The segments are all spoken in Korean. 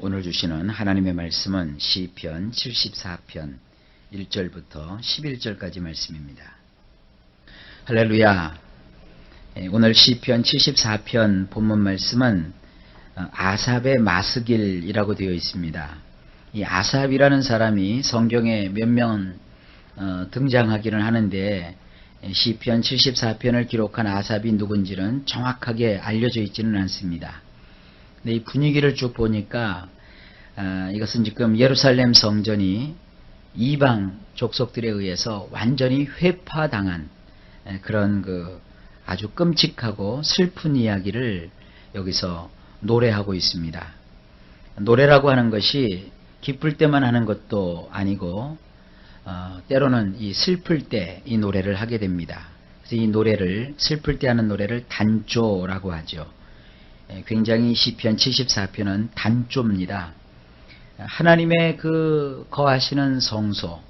오늘 주시는 하나님의 말씀은 시편 74편 1절부터 11절까지 말씀입니다. 할렐루야. 오늘 시편 74편 본문 말씀은 아삽의 마스길이라고 되어 있습니다. 이 아삽이라는 사람이 성경에 몇 명 등장하기는 하는데 시편 74편을 기록한 아삽이 누군지는 정확하게 알려져 있지는 않습니다. 근데 이 분위기를 쭉 보니까 이것은 지금 예루살렘 성전이 이방 족속들에 의해서 완전히 회파당한 그런 아주 끔찍하고 슬픈 이야기를 여기서 노래하고 있습니다. 노래라고 하는 것이 기쁠 때만 하는 것도 아니고 때로는 이 슬플 때 이 노래를 하게 됩니다. 그래서 이 노래를 슬플 때 하는 노래를 단조라고 하죠. 굉장히 시편 74편은 단조입니다. 하나님의 거하시는 성소,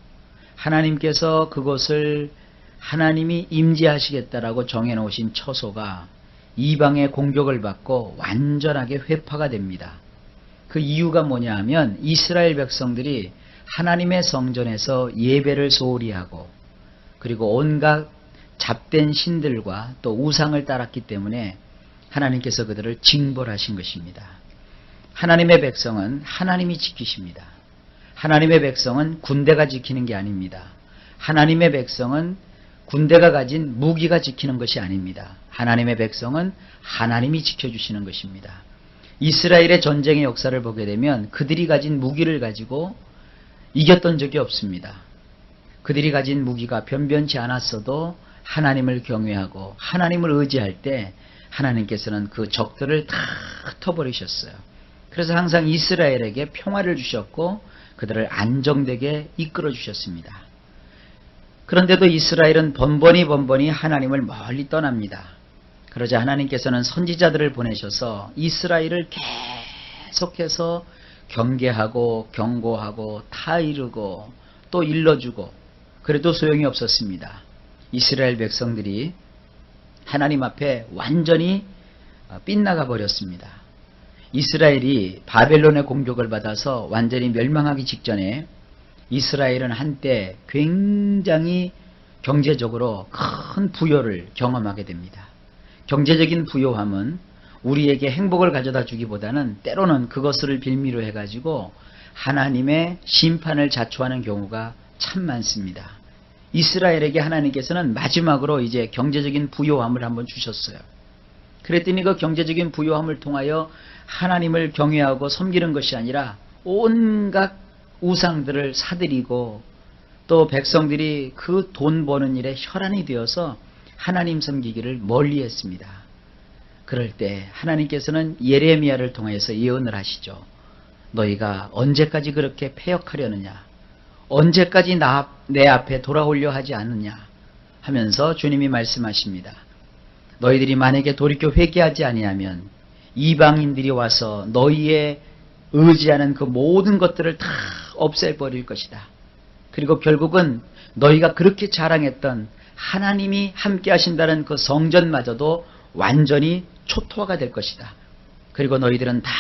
하나님께서 그곳을 하나님이 임재하시겠다라고 정해놓으신 처소가 이방의 공격을 받고 완전하게 회파가 됩니다. 그 이유가 뭐냐 하면 이스라엘 백성들이 하나님의 성전에서 예배를 소홀히 하고 그리고 온갖 잡된 신들과 또 우상을 따랐기 때문에 하나님께서 그들을 징벌하신 것입니다. 하나님의 백성은 하나님이 지키십니다. 하나님의 백성은 군대가 지키는 게 아닙니다. 하나님의 백성은 군대가 가진 무기가 지키는 것이 아닙니다. 하나님의 백성은 하나님이 지켜주시는 것입니다. 이스라엘의 전쟁의 역사를 보게 되면 그들이 가진 무기를 가지고 이겼던 적이 없습니다. 그들이 가진 무기가 변변치 않았어도 하나님을 경외하고 하나님을 의지할 때 하나님께서는 그 적들을 다 흩어버리셨어요. 그래서 항상 이스라엘에게 평화를 주셨고 그들을 안정되게 이끌어 주셨습니다. 그런데도 이스라엘은 번번이 하나님을 멀리 떠납니다. 그러자 하나님께서는 선지자들을 보내셔서 이스라엘을 계속해서 경계하고 경고하고 타이르고 또 일러주고 그래도 소용이 없었습니다. 이스라엘 백성들이 하나님 앞에 완전히 빗나가 버렸습니다. 이스라엘이 바벨론의 공격을 받아서 완전히 멸망하기 직전에 이스라엘은 한때 굉장히 경제적으로 큰 부요를 경험하게 됩니다. 경제적인 부요함은 우리에게 행복을 가져다 주기보다는 때로는 그것을 빌미로 해가지고 하나님의 심판을 자초하는 경우가 참 많습니다. 이스라엘에게 하나님께서는 마지막으로 이제 경제적인 부요함을 한번 주셨어요. 그랬더니 그 경제적인 부요함을 통하여 하나님을 경외하고 섬기는 것이 아니라 온갖 우상들을 사들이고 또 백성들이 그 돈 버는 일에 혈안이 되어서 하나님 섬기기를 멀리했습니다. 그럴 때 하나님께서는 예레미야를 통해서 예언을 하시죠. 너희가 언제까지 그렇게 패역하려느냐? 언제까지 내 앞에 돌아오려 하지 않느냐? 하면서 주님이 말씀하십니다. 너희들이 만약에 돌이켜 회개하지 아니하면 이방인들이 와서 너희의 의지하는 그 모든 것들을 다 없애버릴 것이다. 그리고 결국은 너희가 그렇게 자랑했던 하나님이 함께 하신다는 그 성전마저도 완전히 초토화가 될 것이다. 그리고 너희들은 다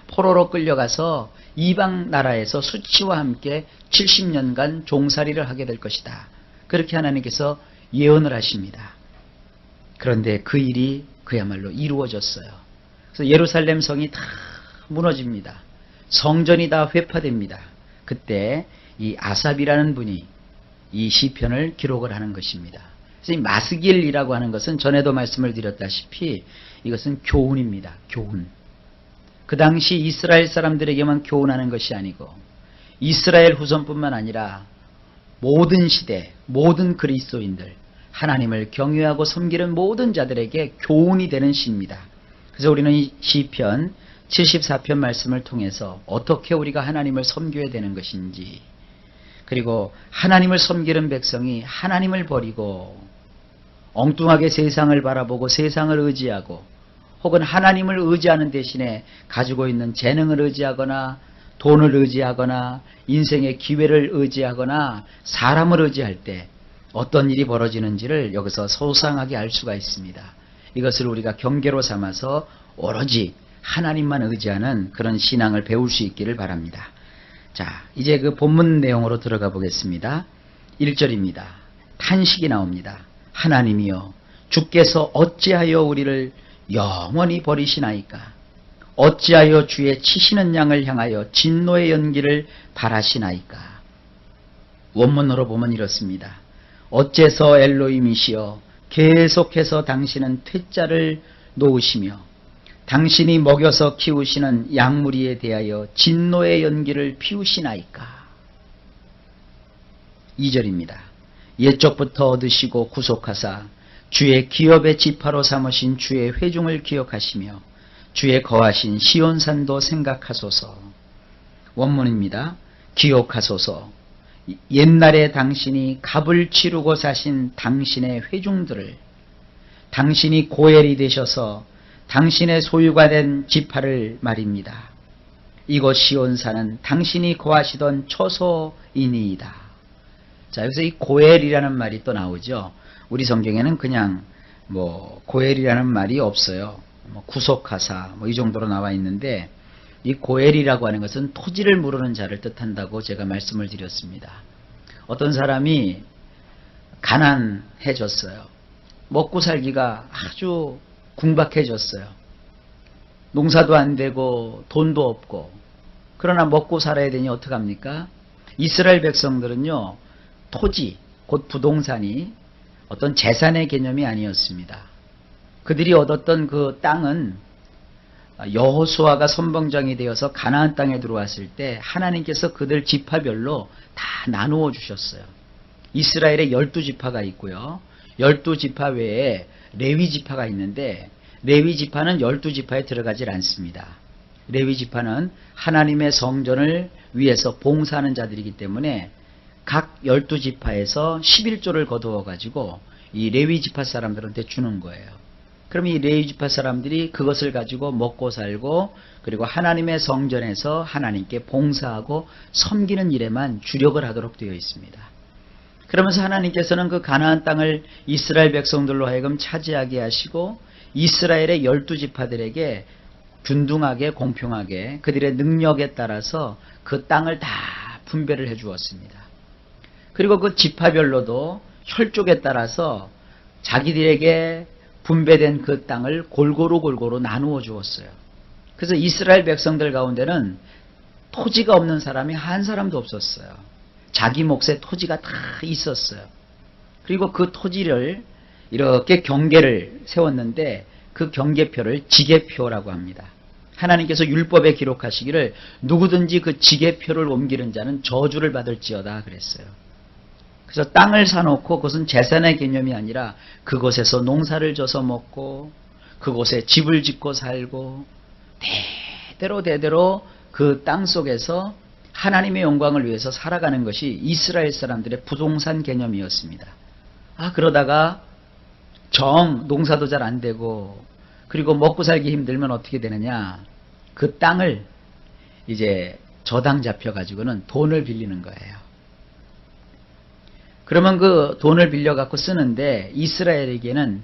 포로로 끌려가서 이방 나라에서 수치와 함께 70년간 종살이를 하게 될 것이다. 그렇게 하나님께서 예언을 하십니다. 그런데 그 일이 그야말로 이루어졌어요. 그래서 예루살렘 성이 다 무너집니다. 성전이 다 회파됩니다. 그때 이 아삽이라는 분이 이 시편을 기록을 하는 것입니다. 그래서 이 마스길이라고 하는 것은 전에도 말씀을 드렸다시피 이것은 교훈입니다. 교훈. 그 당시 이스라엘 사람들에게만 교훈하는 것이 아니고 이스라엘 후손뿐만 아니라 모든 시대, 모든 그리스도인들, 하나님을 경외하고 섬기는 모든 자들에게 교훈이 되는 시입니다. 그래서 우리는 이 시편 74편 말씀을 통해서 어떻게 우리가 하나님을 섬겨야 되는 것인지, 그리고 하나님을 섬기는 백성이 하나님을 버리고 엉뚱하게 세상을 바라보고 세상을 의지하고 혹은 하나님을 의지하는 대신에 가지고 있는 재능을 의지하거나 돈을 의지하거나 인생의 기회를 의지하거나 사람을 의지할 때 어떤 일이 벌어지는지를 여기서 소상하게 알 수가 있습니다. 이것을 우리가 경계로 삼아서 오로지 하나님만 의지하는 그런 신앙을 배울 수 있기를 바랍니다. 자, 이제 그 본문 내용으로 들어가 보겠습니다. 1절입니다. 탄식이 나옵니다. 하나님이여, 주께서 어찌하여 우리를 영원히 버리시나이까? 어찌하여 주의 치시는 양을 향하여 진노의 연기를 바라시나이까? 원문으로 보면 이렇습니다. 어째서 엘로힘이시여 계속해서 당신은 퇴짜를 놓으시며 당신이 먹여서 키우시는 양무리에 대하여 진노의 연기를 피우시나이까? 2절입니다. 옛적부터 얻으시고 구속하사 주의 기업의 지파로 삼으신 주의 회중을 기억하시며 주의 거하신 시온산도 생각하소서. 원문입니다. 기억하소서. 옛날에 당신이 값을 치르고 사신 당신의 회중들을, 당신이 고엘이 되셔서 당신의 소유가 된 지파를 말입니다. 이곳 시온산은 당신이 거하시던 초소이니이다. 자, 여기서 이 고엘이라는 말이 또 나오죠. 우리 성경에는 그냥 고엘이라는 말이 없어요. 구속하사 이 정도로 나와 있는데, 이 고엘이라고 하는 것은 토지를 무르는 자를 뜻한다고 제가 말씀을 드렸습니다. 어떤 사람이 가난해졌어요. 먹고 살기가 아주 궁박해졌어요. 농사도 안 되고 돈도 없고, 그러나 먹고 살아야 되니 어떡합니까? 이스라엘 백성들은요, 토지, 곧 부동산이 어떤 재산의 개념이 아니었습니다. 그들이 얻었던 그 땅은 여호수아가 선봉장이 되어서 가나안 땅에 들어왔을 때 하나님께서 그들 지파별로 다 나누어 주셨어요. 이스라엘에 12지파가 있고요. 12지파 외에 레위지파가 있는데, 레위지파는 12지파에 들어가질 않습니다. 레위지파는 하나님의 성전을 위해서 봉사하는 자들이기 때문에 각 12지파에서 11조를 거두어 가지고 이 레위지파 사람들한테 주는 거예요. 그럼 이 레위지파 사람들이 그것을 가지고 먹고 살고, 그리고 하나님의 성전에서 하나님께 봉사하고 섬기는 일에만 주력을 하도록 되어 있습니다. 그러면서 하나님께서는 그 가나안 땅을 이스라엘 백성들로 하여금 차지하게 하시고, 이스라엘의 12지파들에게 균등하게 공평하게 그들의 능력에 따라서 그 땅을 다 분배를 해 주었습니다. 그리고 그 지파별로도 혈족에 따라서 자기들에게 분배된 그 땅을 골고루 나누어 주었어요. 그래서 이스라엘 백성들 가운데는 토지가 없는 사람이 한 사람도 없었어요. 자기 몫의 토지가 다 있었어요. 그리고 그 토지를 이렇게 경계를 세웠는데, 그 경계표를 지계표라고 합니다. 하나님께서 율법에 기록하시기를 누구든지 그 지계표를 옮기는 자는 저주를 받을지어다 그랬어요. 그래서 땅을 사놓고, 그것은 재산의 개념이 아니라 그곳에서 농사를 져서 먹고 그곳에 집을 짓고 살고, 대대로 그 땅 속에서 하나님의 영광을 위해서 살아가는 것이 이스라엘 사람들의 부동산 개념이었습니다. 그러다가 농사도 잘 안 되고, 그리고 먹고 살기 힘들면 어떻게 되느냐? 그 땅을 이제 저당 잡혀가지고는 돈을 빌리는 거예요. 그러면 그 돈을 빌려갖고 쓰는데, 이스라엘에게는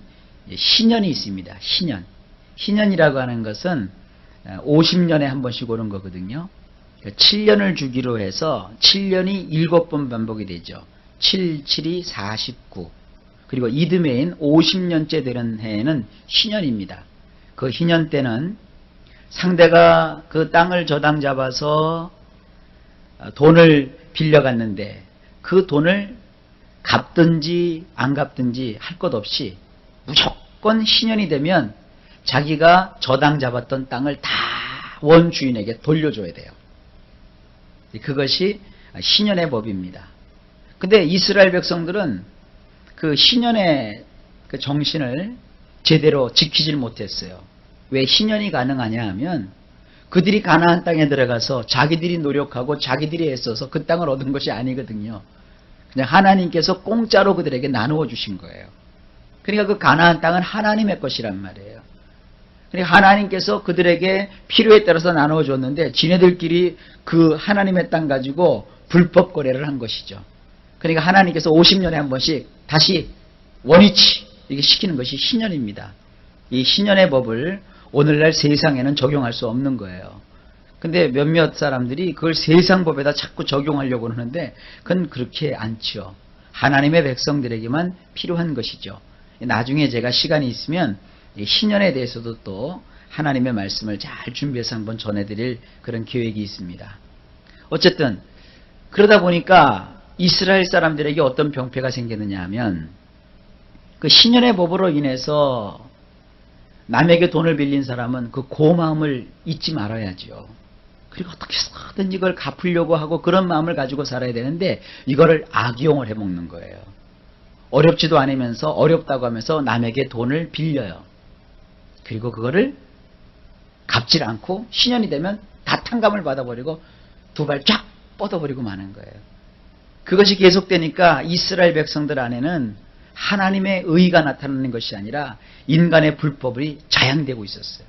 신년이 있습니다. 신년이라고 하는 것은 50년에 한 번씩 오는 거거든요. 7년을 주기로 해서 7년이 7번 반복이 되죠. 7, 7이 49. 그리고 이듬해인 50년째 되는 해에는 희년입니다. 그 희년 때는 상대가 그 땅을 저당 잡아서 돈을 빌려갔는데, 그 돈을 갚든지 안 갚든지 할 것 없이 무조건 희년이 되면 자기가 저당 잡았던 땅을 다 원주인에게 돌려줘야 돼요. 그것이 희년의 법입니다. 근데 이스라엘 백성들은 그 희년의 그 정신을 제대로 지키질 못했어요. 왜 희년이 가능하냐 하면, 그들이 가나안 땅에 들어가서 자기들이 노력하고 자기들이 애써서 그 땅을 얻은 것이 아니거든요. 그냥 하나님께서 공짜로 그들에게 나누어 주신 거예요. 그러니까 그 가나안 땅은 하나님의 것이란 말이에요. 그러니까 하나님께서 그들에게 필요에 따라서 나누어 줬는데, 지네들끼리 그 하나님의 땅 가지고 불법 거래를 한 것이죠. 그러니까 하나님께서 50년에 한 번씩 다시 원위치 이렇게 시키는 것이 희년입니다. 이 희년의 법을 오늘날 세상에는 적용할 수 없는 거예요. 근데 몇몇 사람들이 그걸 세상 법에다 자꾸 적용하려고 하는데 그건 그렇게 않죠. 하나님의 백성들에게만 필요한 것이죠. 나중에 제가 시간이 있으면 신년에 대해서도 또 하나님의 말씀을 잘 준비해서 한번 전해드릴 그런 계획이 있습니다. 어쨌든 그러다 보니까 이스라엘 사람들에게 어떤 병폐가 생겼느냐 하면 그 신년의 법으로 인해서 남에게 돈을 빌린 사람은 그 고마움을 잊지 말아야죠. 그리고 어떻게 해서든지 이걸 갚으려고 하고 그런 마음을 가지고 살아야 되는데 이거를 악용을 해먹는 거예요. 어렵지도 않으면서 어렵다고 하면서 남에게 돈을 빌려요. 그리고 그거를 갚질 않고 신년이 되면 다 탕감을 받아버리고 두 발 쫙 뻗어버리고 마는 거예요. 그것이 계속되니까 이스라엘 백성들 안에는 하나님의 의가 나타나는 것이 아니라 인간의 불법이 자양되고 있었어요.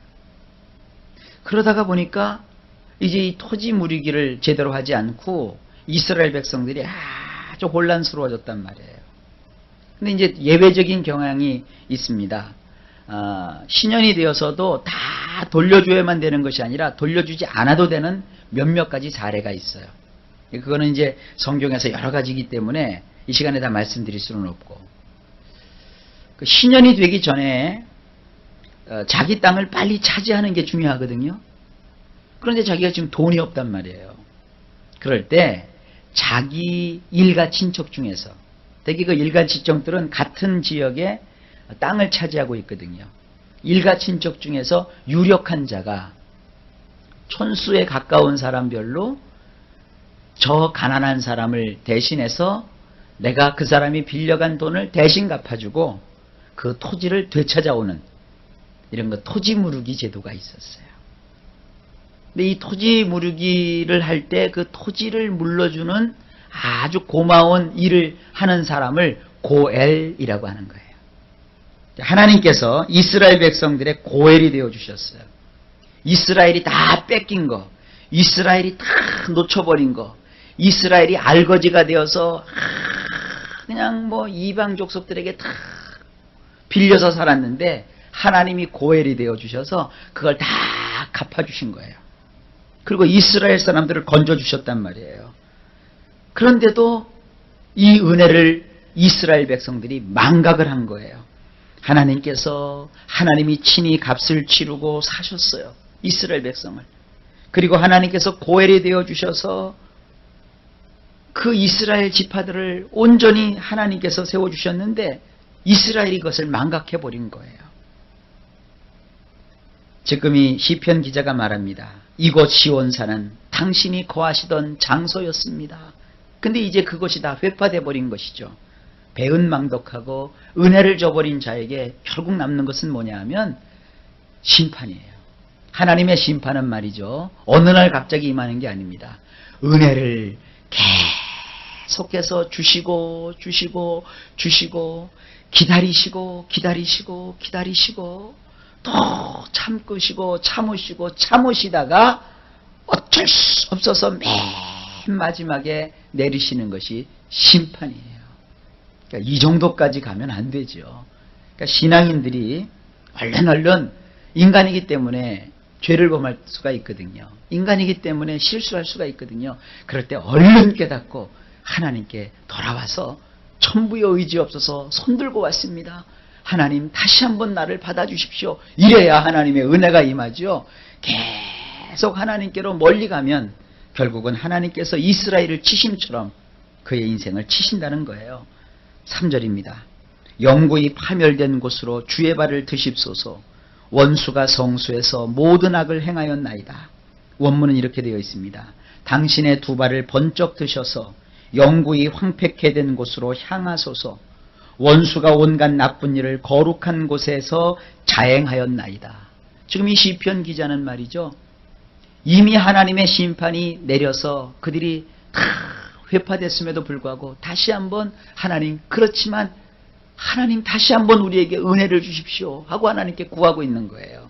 그러다가 보니까 이제 이 토지 무리기를 제대로 하지 않고 이스라엘 백성들이 아주 혼란스러워졌단 말이에요. 근데 이제 예외적인 경향이 있습니다. 신년이 되어서도 다 돌려줘야만 되는 것이 아니라 돌려주지 않아도 되는 몇몇 가지 사례가 있어요. 그거는 이제 성경에서 여러 가지이기 때문에 이 시간에 다 말씀드릴 수는 없고, 그 신년이 되기 전에 자기 땅을 빨리 차지하는 게 중요하거든요. 그런데 자기가 지금 돈이 없단 말이에요. 그럴 때 자기 일가 친척 중에서, 특히 그 일가 친척들은 같은 지역에 땅을 차지하고 있거든요. 일가 친척 중에서 유력한 자가 촌수에 가까운 사람별로 저 가난한 사람을 대신해서 내가 그 사람이 빌려간 돈을 대신 갚아주고 그 토지를 되찾아오는 이런 거 토지 무르기 제도가 있었어요. 근데 이 토지 무르기를 할 때 그 토지를 물러주는 아주 고마운 일을 하는 사람을 고엘이라고 하는 거예요. 하나님께서 이스라엘 백성들의 고엘이 되어 주셨어요. 이스라엘이 다 뺏긴 거, 이스라엘이 다 놓쳐버린 거, 이스라엘이 알거지가 되어서 그냥 뭐 이방 족속들에게 다 빌려서 살았는데 하나님이 고엘이 되어 주셔서 그걸 다 갚아주신 거예요. 그리고 이스라엘 사람들을 건져주셨단 말이에요. 그런데도 이 은혜를 이스라엘 백성들이 망각을 한 거예요. 하나님께서 하나님이 친히 값을 치르고 사셨어요. 이스라엘 백성을. 그리고 하나님께서 고엘이 되어 주셔서 그 이스라엘 지파들을 온전히 하나님께서 세워주셨는데 이스라엘이 그것을 망각해버린 거예요. 지금 이 시편 기자가 말합니다. 이곳 시온산은 당신이 거하시던 장소였습니다. 근데 이제 그것이 다 회파돼 버린 것이죠. 배은망덕하고 은혜를 저버린 자에게 결국 남는 것은 뭐냐 하면 심판이에요. 하나님의 심판은 말이죠. 어느 날 갑자기 임하는 게 아닙니다. 은혜를 계속해서 주시고 기다리시고 또 참으시다가 어쩔 수 없어서 맨 마지막에 내리시는 것이 심판이에요. 그러니까 이 정도까지 가면 안 되죠. 그러니까 신앙인들이 얼른 인간이기 때문에 죄를 범할 수가 있거든요. 인간이기 때문에 실수할 수가 있거든요. 그럴 때 얼른 깨닫고 하나님께 돌아와서 천부의 의지 없어서 손들고 왔습니다. 하나님 다시 한번 나를 받아주십시오. 이래야 하나님의 은혜가 임하죠. 계속 하나님께로 멀리 가면 결국은 하나님께서 이스라엘을 치심처럼 그의 인생을 치신다는 거예요. 3절입니다. 영구히 파멸된 곳으로 주의 발을 드십소서. 원수가 성수에서 모든 악을 행하였나이다. 원문은 이렇게 되어 있습니다. 당신의 두 발을 번쩍 드셔서 영구히 황폐케 된 곳으로 향하소서. 원수가 온갖 나쁜 일을 거룩한 곳에서 자행하였나이다. 지금 이 시편 기자는 말이죠. 이미 하나님의 심판이 내려서 그들이 다 회파됐음에도 불구하고 다시 한번 하나님, 그렇지만 하나님 다시 한번 우리에게 은혜를 주십시오 하고 하나님께 구하고 있는 거예요.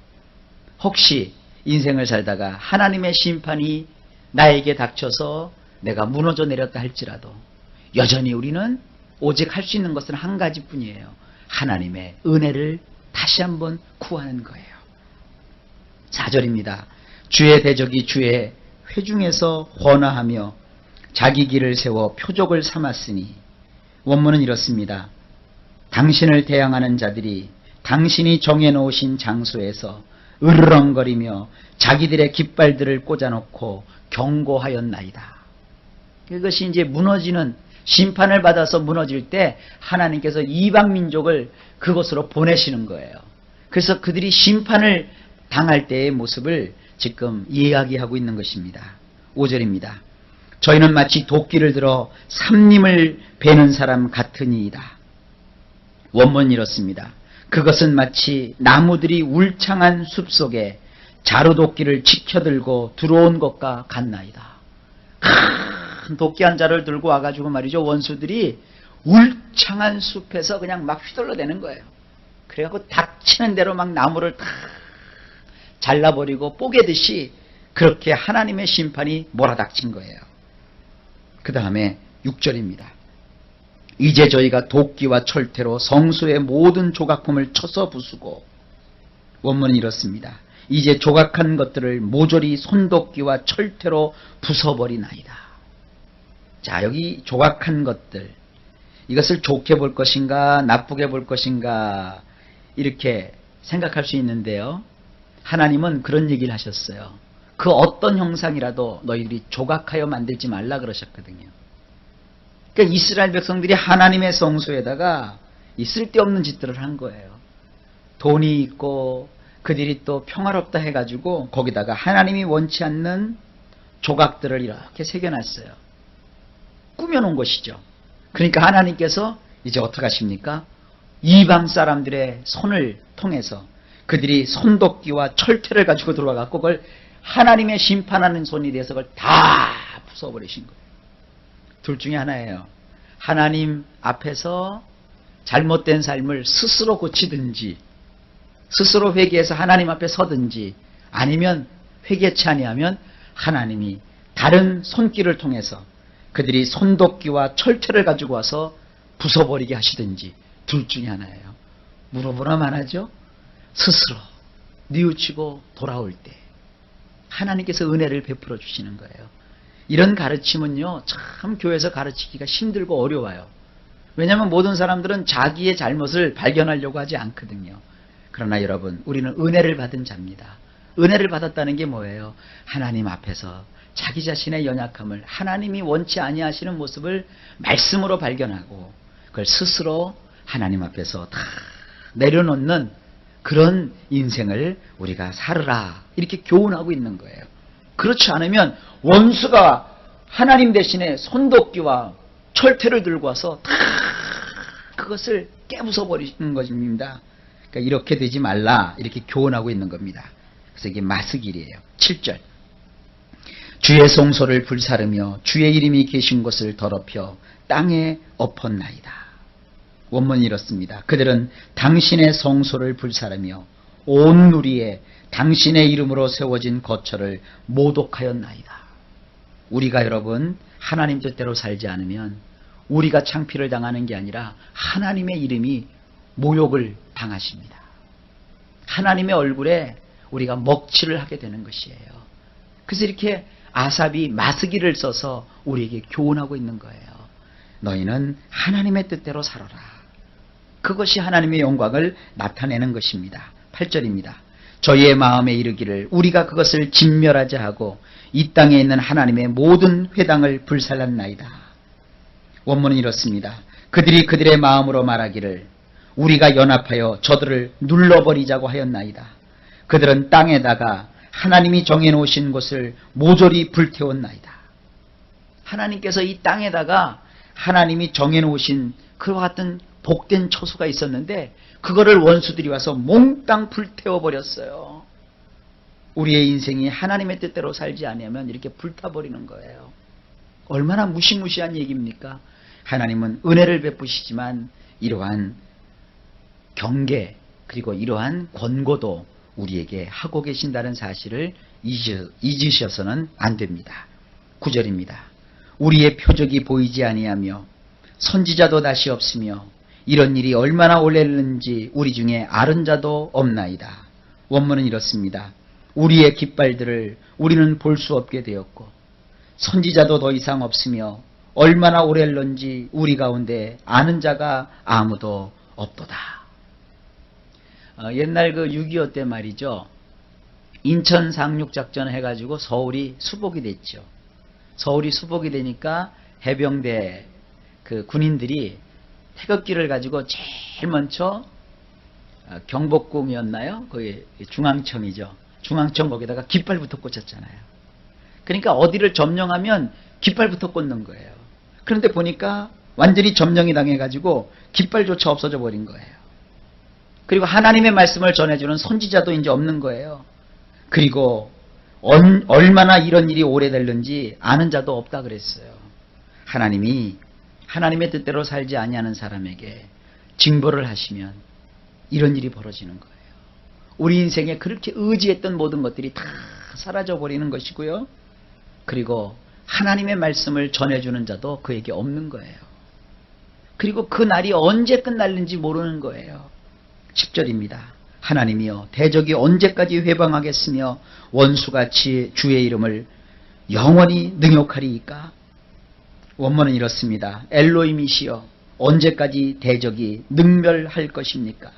혹시 인생을 살다가 하나님의 심판이 나에게 닥쳐서 내가 무너져 내렸다 할지라도 여전히 우리는 오직 할 수 있는 것은 한 가지뿐이에요. 하나님의 은혜를 다시 한번 구하는 거예요. 4절입니다. 주의 대적이 주의 회중에서 헌화하며 자기 길을 세워 표적을 삼았으니, 원문은 이렇습니다. 당신을 대항하는 자들이 당신이 정해놓으신 장소에서 으르렁거리며 자기들의 깃발들을 꽂아놓고 경고하였나이다. 이것이 이제 무너지는, 심판을 받아서 무너질 때 하나님께서 이방 민족을 그곳으로 보내시는 거예요. 그래서 그들이 심판을 당할 때의 모습을 지금 이야기하고 있는 것입니다. 5절입니다. 저희는 마치 도끼를 들어 삼림을 베는 사람 같으니이다. 원문은 이렇습니다. 그것은 마치 나무들이 울창한 숲속에 자루도끼를 치켜들고 들어온 것과 같나이다. 큰 도끼 한 자를 들고 와가지고 말이죠, 원수들이 울창한 숲에서 그냥 막 휘둘러대는 거예요. 그래갖고 닥치는 대로 막 나무를 다 잘라버리고 뽀개듯이 그렇게 하나님의 심판이 몰아닥친 거예요. 그 다음에 6절입니다. 이제 저희가 도끼와 철퇴로 성소의 모든 조각품을 쳐서 부수고, 원문은 이렇습니다. 이제 조각한 것들을 모조리 손도끼와 철퇴로 부숴버리나이다. 자, 여기 조각한 것들, 이것을 좋게 볼 것인가 나쁘게 볼 것인가 이렇게 생각할 수 있는데요, 하나님은 그런 얘기를 하셨어요. 그 어떤 형상이라도 너희들이 조각하여 만들지 말라 그러셨거든요. 그러니까 이스라엘 백성들이 하나님의 성소에다가 이 쓸데없는 짓들을 한 거예요. 돈이 있고 그들이 또 평화롭다 해가지고 거기다가 하나님이 원치 않는 조각들을 이렇게 새겨놨어요. 꾸며놓은 것이죠. 그러니까 하나님께서 이제 어떻게 하십니까? 이방 사람들의 손을 통해서 그들이 손도끼와 철퇴를 가지고 들어와갖고 그걸 하나님의 심판하는 손이 돼서 그걸 다 부숴버리신 거예요. 둘 중에 하나예요. 하나님 앞에서 잘못된 삶을 스스로 고치든지, 스스로 회개해서 하나님 앞에 서든지, 아니면 회개치 아니하면 하나님이 다른 손길을 통해서 그들이 손도끼와 철퇴를 가지고 와서 부숴버리게 하시든지, 둘 중에 하나예요. 물어보나 말하죠. 스스로 뉘우치고 돌아올 때 하나님께서 은혜를 베풀어 주시는 거예요. 이런 가르침은요, 참 교회에서 가르치기가 힘들고 어려워요. 왜냐하면 모든 사람들은 자기의 잘못을 발견하려고 하지 않거든요. 그러나 여러분, 우리는 은혜를 받은 자입니다. 은혜를 받았다는 게 뭐예요? 하나님 앞에서 자기 자신의 연약함을, 하나님이 원치 아니하시는 모습을 말씀으로 발견하고 그걸 스스로 하나님 앞에서 다 내려놓는 그런 인생을 우리가 살으라, 이렇게 교훈하고 있는 거예요. 그렇지 않으면 원수가 하나님 대신에 손도끼와 철퇴를 들고 와서 다 그것을 깨부숴버리는 것입니다. 그러니까 이렇게 되지 말라, 이렇게 교훈하고 있는 겁니다. 그래서 이게 마스길이에요. 7절. 주의 성소를 불사르며 주의 이름이 계신 곳을 더럽혀 땅에 엎었나이다. 원문이 이렇습니다. 그들은 당신의 성소를 불사르며 온 누리에 당신의 이름으로 세워진 거처를 모독하였나이다. 우리가 여러분 하나님 뜻대로 살지 않으면 우리가 창피를 당하는 게 아니라 하나님의 이름이 모욕을 당하십니다. 하나님의 얼굴에 우리가 먹칠을 하게 되는 것이에요. 그래서 이렇게 아삽이 마스기를 써서 우리에게 교훈하고 있는 거예요. 너희는 하나님의 뜻대로 살아라. 그것이 하나님의 영광을 나타내는 것입니다. 8절입니다. 저희의 마음에 이르기를 우리가 그것을 진멸하자 하고 이 땅에 있는 하나님의 모든 회당을 불살랐나이다. 원문은 이렇습니다. 그들이 그들의 마음으로 말하기를 우리가 연합하여 저들을 눌러버리자고 하였나이다. 그들은 땅에다가 하나님이 정해놓으신 곳을 모조리 불태웠나이다. 하나님께서 이 땅에다가 하나님이 정해놓으신 그와 같은 복된 처소가 있었는데 그거를 원수들이 와서 몽땅 불태워버렸어요. 우리의 인생이 하나님의 뜻대로 살지 않으면 이렇게 불타버리는 거예요. 얼마나 무시무시한 얘기입니까? 하나님은 은혜를 베푸시지만 이러한 경계 그리고 이러한 권고도 우리에게 하고 계신다는 사실을 잊으셔서는 안 됩니다. 9절입니다. 우리의 표적이 보이지 아니하며 선지자도 다시 없으며 이런 일이 얼마나 오래는지 우리 중에 아는 자도 없나이다. 원문은 이렇습니다. 우리의 깃발들을 우리는 볼 수 없게 되었고 선지자도 더 이상 없으며 얼마나 오래일런지 우리 가운데 아는 자가 아무도 없도다. 옛날 그 6.25 때 말이죠. 인천 상륙작전 해가지고 서울이 수복이 됐죠. 서울이 수복이 되니까 해병대 그 군인들이 태극기를 가지고 제일 먼저 경복궁이었나요? 거기 중앙청이죠. 중앙청 거기다가 깃발부터 꽂았잖아요. 그러니까 어디를 점령하면 깃발부터 꽂는 거예요. 그런데 보니까 완전히 점령이 당해가지고 깃발조차 없어져 버린 거예요. 그리고 하나님의 말씀을 전해주는 선지자도 이제 없는 거예요. 그리고 얼마나 이런 일이 오래됐는지 아는 자도 없다 그랬어요. 하나님이 하나님의 뜻대로 살지 아니하는 사람에게 징벌을 하시면 이런 일이 벌어지는 거예요. 우리 인생에 그렇게 의지했던 모든 것들이 다 사라져 버리는 것이고요. 그리고 하나님의 말씀을 전해주는 자도 그에게 없는 거예요. 그리고 그 날이 언제 끝날는지 모르는 거예요. 10절입니다. 하나님이여 대적이 언제까지 회방하겠으며 원수가 주의 이름을 영원히 능욕하리이까. 원문은 이렇습니다. 엘로힘이시여 언제까지 대적이 능멸할 것입니까?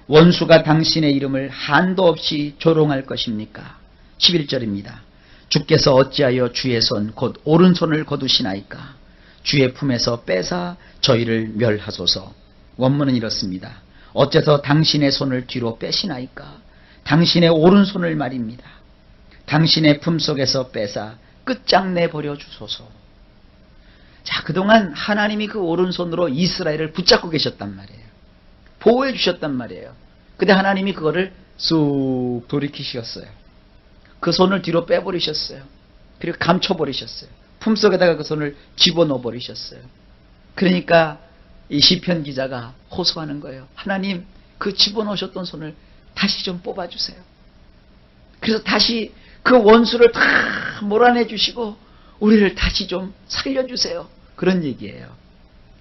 원수가 당신의 이름을 한도 없이 조롱할 것입니까? 11절입니다. 주께서 어찌하여 주의 손 곧 오른손을 거두시나이까? 주의 품에서 빼사 저희를 멸하소서. 원문은 이렇습니다. 어째서 당신의 손을 뒤로 빼시나이까? 당신의 오른손을 말입니다. 당신의 품속에서 빼사 끝장내 버려 주소서. 자, 그동안 하나님이 그 오른손으로 이스라엘을 붙잡고 계셨단 말이에요. 보호해 주셨단 말이에요. 근데 하나님이 그거를 쑥 돌이키셨어요. 그 손을 뒤로 빼버리셨어요. 그리고 감춰버리셨어요. 품속에다가 그 손을 집어넣어 버리셨어요. 그러니까 이 시편 기자가 호소하는 거예요. 하나님, 그 집어넣으셨던 손을 다시 좀 뽑아주세요. 그래서 다시 그 원수를 다 몰아내 주시고 우리를 다시 좀 살려주세요. 그런 얘기예요.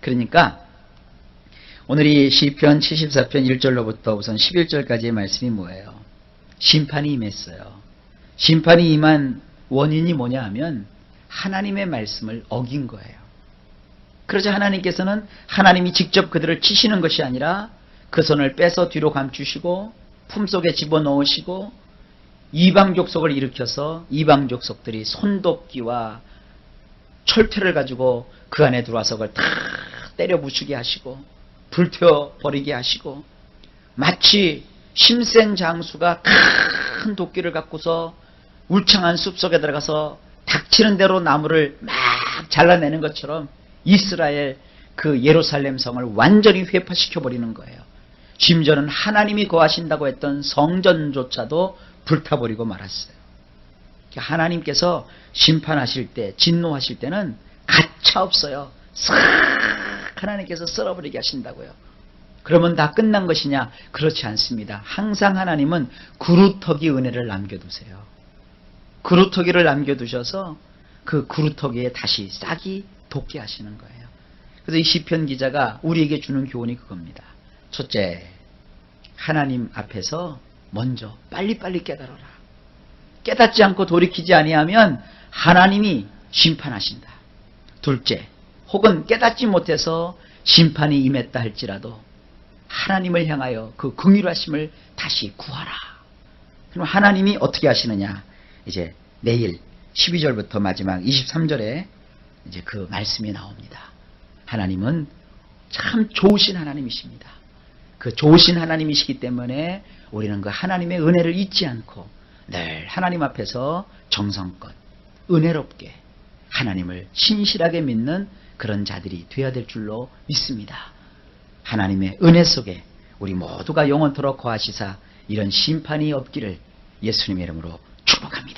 그러니까 오늘 이 시편 74편 1절로부터 우선 11절까지의 말씀이 뭐예요? 심판이 임했어요. 심판이 임한 원인이 뭐냐 하면 하나님의 말씀을 어긴 거예요. 그러자 하나님께서는 하나님이 직접 그들을 치시는 것이 아니라 그 손을 빼서 뒤로 감추시고 품속에 집어넣으시고 이방 족속을 일으켜서 이방 족속들이 손도끼와 철퇴를 가지고 그 안에 들어와서 그걸 다 때려 부수게 하시고 불태워 버리게 하시고 마치 힘센 장수가 큰 도끼를 갖고서 울창한 숲속에 들어가서 닥치는 대로 나무를 막 잘라내는 것처럼 이스라엘 그 예루살렘 성을 완전히 회파시켜 버리는 거예요. 심지어는 하나님이 거하신다고 했던 성전조차도 불타버리고 말았어요. 하나님께서 심판하실 때, 진노하실 때는 가차 없어요. 싹 하나님께서 썰어버리게 하신다고요. 그러면 다 끝난 것이냐? 그렇지 않습니다. 항상 하나님은 구루터기 은혜를 남겨두세요. 구루터기를 남겨두셔서 그 구루터기에 다시 싹이 돋게 하시는 거예요. 그래서 이 시편 기자가 우리에게 주는 교훈이 그겁니다. 첫째, 하나님 앞에서 먼저 빨리빨리 깨달아라. 깨닫지 않고 돌이키지 아니하면 하나님이 심판하신다. 둘째, 혹은 깨닫지 못해서 심판이 임했다 할지라도 하나님을 향하여 그 긍휼하심을 다시 구하라. 그럼 하나님이 어떻게 하시느냐? 이제 내일 12절부터 마지막 23절에 이제 그 말씀이 나옵니다. 하나님은 참 좋으신 하나님이십니다. 그 좋으신 하나님이시기 때문에 우리는 그 하나님의 은혜를 잊지 않고 늘 하나님 앞에서 정성껏 은혜롭게 하나님을 신실하게 믿는 그런 자들이 되어야 될 줄로 믿습니다. 하나님의 은혜 속에 우리 모두가 영원토록 거하시사 이런 심판이 없기를 예수님의 이름으로 축복합니다.